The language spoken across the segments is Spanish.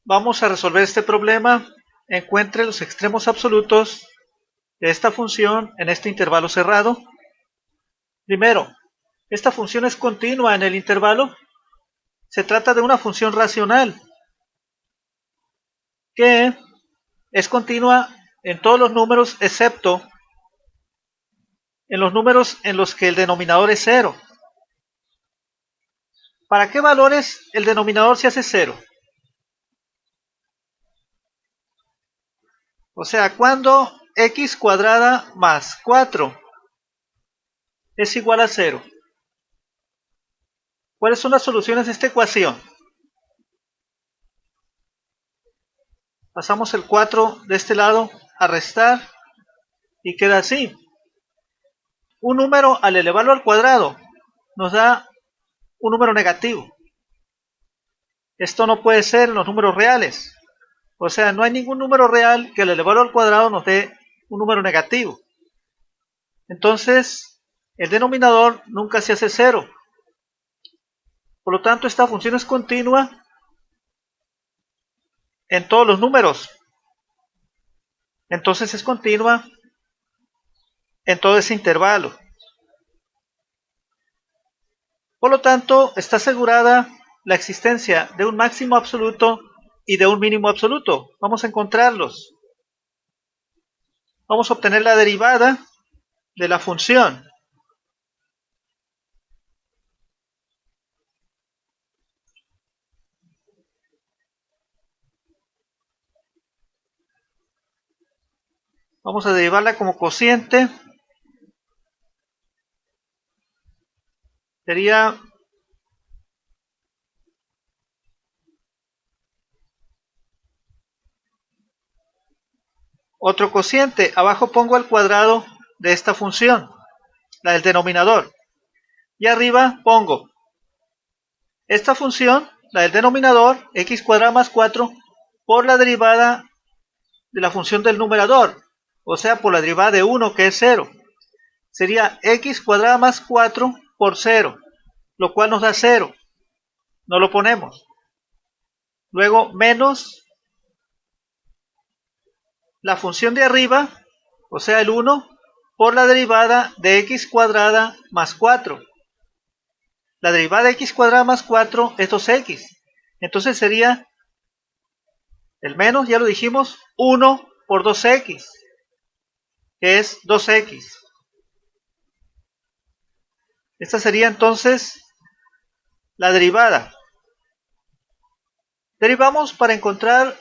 Vamos a resolver este problema. Encuentre los extremos absolutos de esta función en este intervalo cerrado. Primero, esta función es continua en el intervalo. Se trata de una función racional que es continua en todos los números excepto en los números en los que el denominador es cero. ¿Para qué valores el denominador se hace cero? O sea, cuando x cuadrada más 4 es igual a 0. ¿Cuáles son las soluciones de esta ecuación? Pasamos el 4 de este lado a restar y queda así. Un número al elevarlo al cuadrado nos da un número negativo. Esto no puede ser en los números reales. O sea, no hay ningún número real que al elevarlo al cuadrado nos dé un número negativo. Entonces, el denominador nunca se hace cero. Por lo tanto, esta función es continua en todos los números. Entonces es continua en todo ese intervalo. Por lo tanto, está asegurada la existencia de un máximo absoluto y de un mínimo absoluto. Vamos a encontrarlos. Vamos a obtener la derivada de la función. Vamos a derivarla como cociente. Sería otro cociente. Abajo pongo el cuadrado de esta función, la del denominador. Y arriba pongo esta función, la del denominador, x cuadrada más 4, por la derivada de la función del numerador. O sea, por la derivada de 1, que es 0. Sería x cuadrada más 4 por 0, lo cual nos da 0. No lo ponemos. Luego, menos la función de arriba, o sea, el 1, por la derivada de x cuadrada más 4. La derivada de x cuadrada más 4 es 2x. Entonces sería el menos, ya lo dijimos, 1 por 2x, que es 2x. Esta sería entonces la derivada. Derivamos para encontrar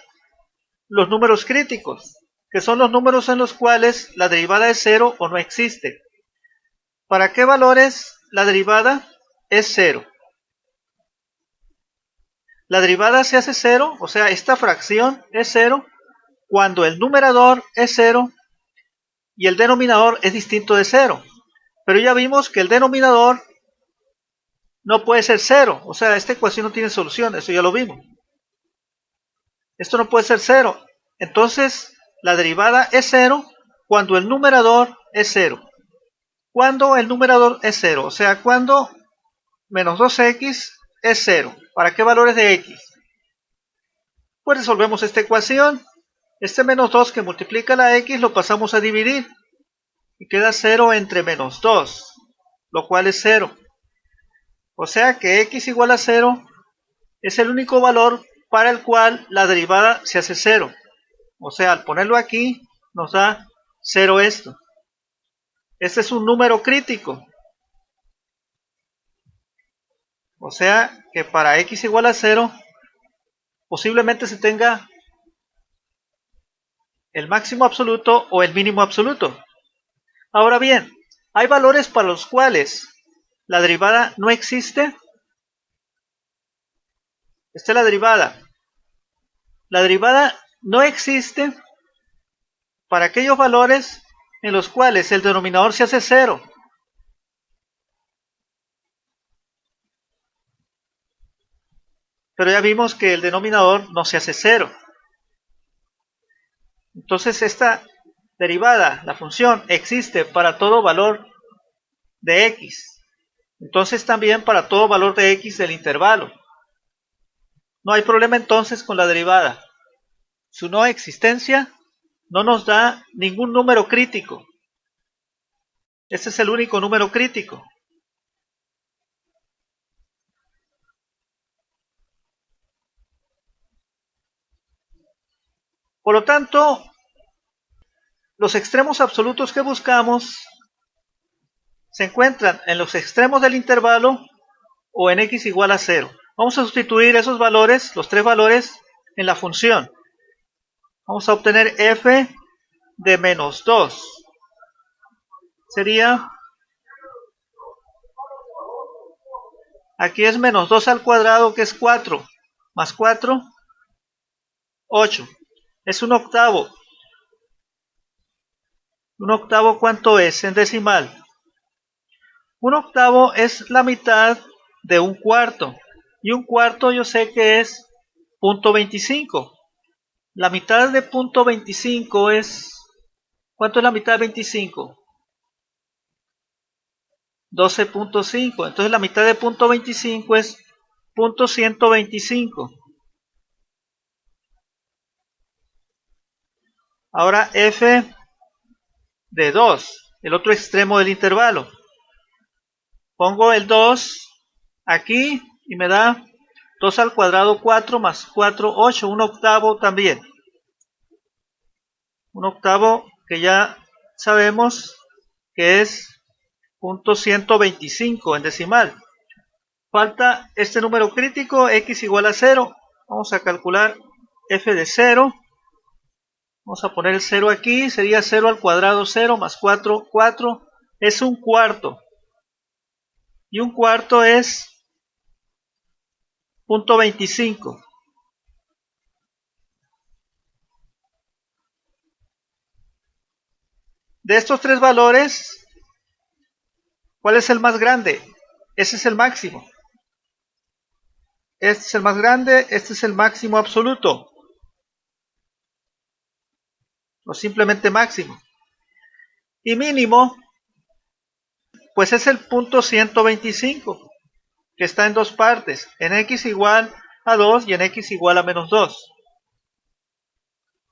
los números críticos, que son los números en los cuales la derivada es 0 o no existe. ¿Para qué valores la derivada es 0? La derivada se hace 0, o sea, esta fracción es 0 cuando el numerador es 0 y el denominador es distinto de 0. Pero ya vimos que el denominador no puede ser 0, o sea, esta ecuación no tiene solución, eso ya lo vimos. Esto no puede ser 0. Entonces, la derivada es 0 cuando el numerador es 0. Cuando el numerador es 0, o sea, cuando menos 2x es 0. ¿Para qué valores de x? Pues resolvemos esta ecuación. Este menos 2 que multiplica la x lo pasamos a dividir. Y queda 0 entre menos 2, lo cual es 0. O sea que x igual a 0 es el único valor para el cual la derivada se hace 0. O sea, al ponerlo aquí nos da 0 esto. Este es un número crítico. O sea que para x igual a 0 posiblemente se tenga el máximo absoluto o el mínimo absoluto. Ahora bien, hay valores para los cuales la derivada no existe. Esta es la derivada. La derivada no existe para aquellos valores en los cuales el denominador se hace 0. Pero ya vimos que el denominador no se hace 0. Entonces esta derivada, la función, existe para todo valor de x. Entonces también para todo valor de x del intervalo. No hay problema entonces con la derivada. Su no existencia no nos da ningún número crítico. Este es el único número crítico. Por lo tanto, los extremos absolutos que buscamos se encuentran en los extremos del intervalo o en x igual a 0. Vamos a sustituir esos valores, los tres valores, en la función. Vamos a obtener f de menos 2. Sería, aquí es menos 2 al cuadrado, que es 4, más 4, 8. Es un octavo. ¿Un octavo cuánto es en decimal? Un octavo es la mitad de un cuarto. Y un cuarto yo sé que es 0.25. La mitad de 0.25 es... ¿Cuánto es la mitad de 25? 12.5. Entonces la mitad de 0.25 es 0.125. Ahora f de 2, el otro extremo del intervalo. Pongo el 2 aquí y me da 2 al cuadrado 4 más 4, 8, un octavo también. Un octavo que ya sabemos que es 0.125 en decimal. Falta este número crítico, x igual a 0. Vamos a calcular f de 0. Vamos a poner el 0 aquí, sería 0 al cuadrado 0 más 4, 4. Es un cuarto. Y un cuarto es 0.25. De estos tres valores, ¿cuál es el más grande? Ese es el máximo. Este es el más grande, este es el máximo absoluto. O simplemente máximo. Y mínimo, pues es el 0.125, que está en dos partes, en x igual a 2 y en x igual a menos 2.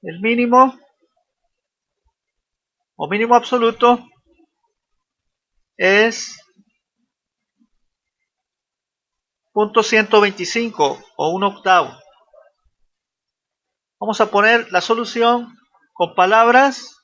El mínimo, o mínimo absoluto, es 0.125 o un octavo. Vamos a poner la solución con palabras.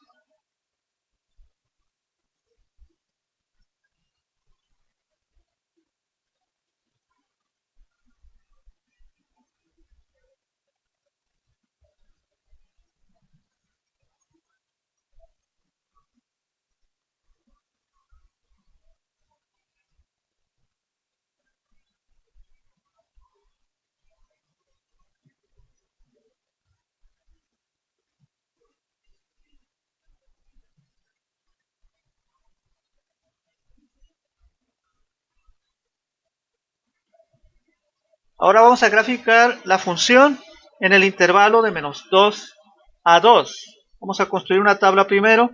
Ahora vamos a graficar la función en el intervalo de menos 2 a 2. Vamos a construir una tabla primero.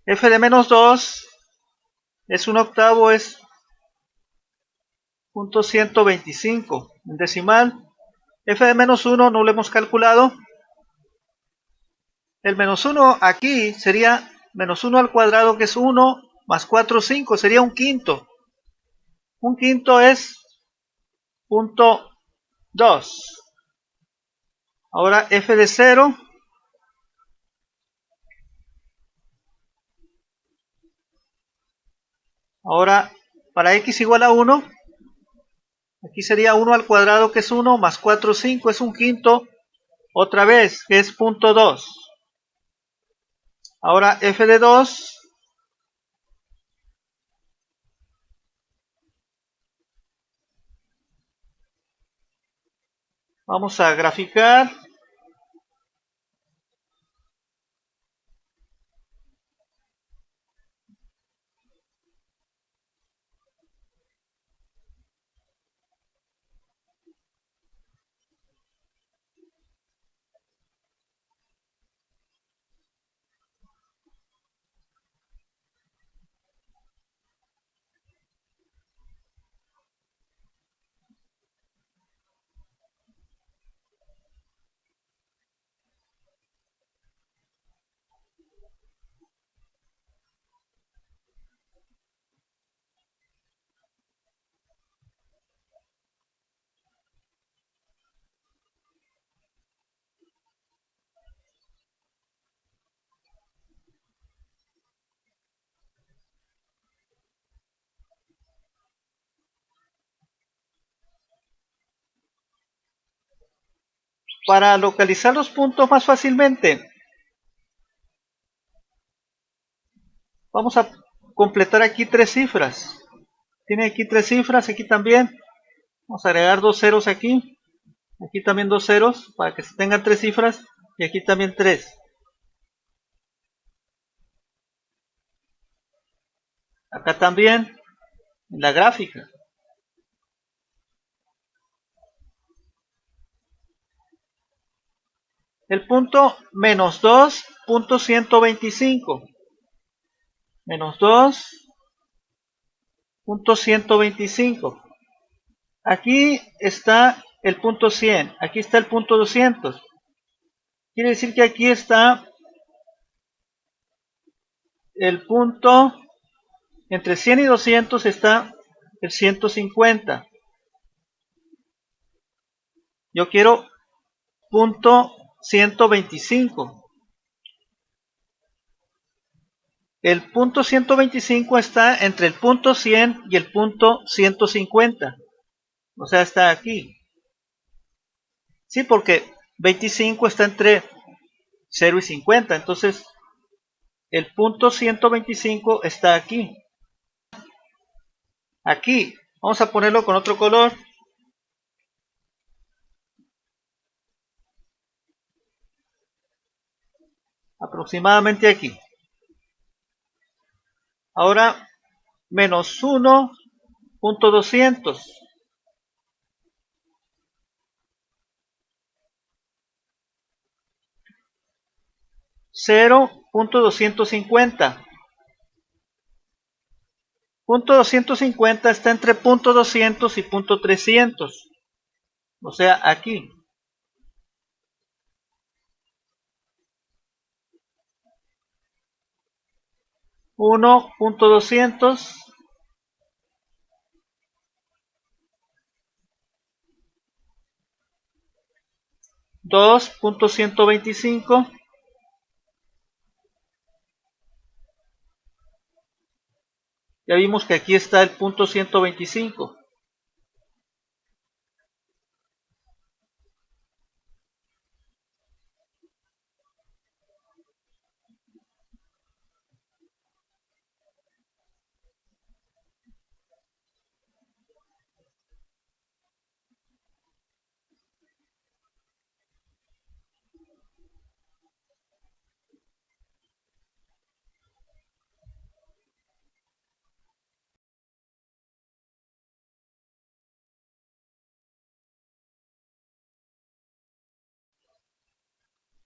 F de menos 2 es un octavo, es 0.125 en decimal. F de menos 1 no lo hemos calculado. El menos 1 aquí sería menos 1 al cuadrado, que es 1, más 4, 5, sería un quinto. Un quinto es 0.2. Ahora f de 0. Ahora para x igual a 1, aquí sería 1 al cuadrado, que es 1, más 4, 5, es un quinto. Otra vez, que es 0.2. Ahora f de 2. Vamos a graficar. para localizar los puntos más fácilmente, vamos a completar aquí 3 cifras. Tiene aquí 3 cifras, aquí también. Vamos a agregar 2 ceros aquí. Aquí también 2 ceros para que se tengan 3 cifras. Y aquí también 3. Acá también, en la gráfica. El punto menos 2.125. Menos 2.125. Aquí está el punto 100. Aquí está el punto 200. Quiere decir que aquí está el punto, entre 100 y 200 está el 150. Yo quiero punto 125. El punto 125 está entre el punto 100 y el punto 150. O sea, está aquí. Sí, porque 25 está entre 0 y 50. Entonces, el punto 125 está aquí. Aquí. Vamos a ponerlo con otro color. Aproximadamente aquí. Ahora, menos 1.200. 0.250. Punto 250 está entre punto 200 y punto 300. O sea, aquí. Punto 200. Dos punto 125. Ya vimos que aquí está el punto 125.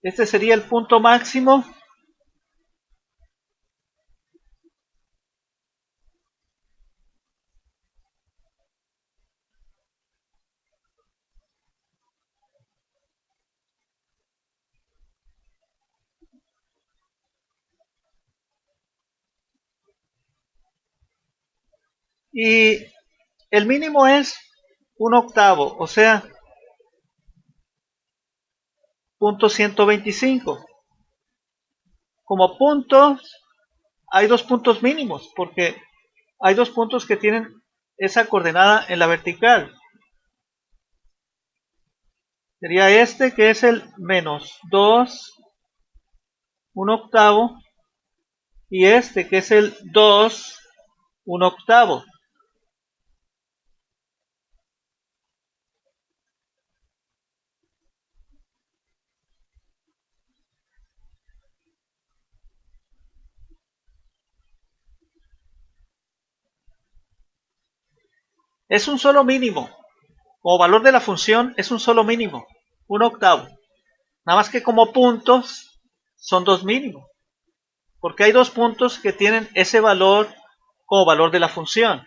Este sería el punto máximo. Y el mínimo es 1/8, o sea, punto 125. Como puntos, hay 2 puntos mínimos, porque hay 2 puntos que tienen esa coordenada en la vertical. Sería este, que es el menos 2, 1/8, y este, que es el 2, 1/8. Es un solo mínimo. Como valor de la función es un solo mínimo, 1/8. Nada más que como puntos son 2 mínimos. Porque hay 2 puntos que tienen ese valor como valor de la función.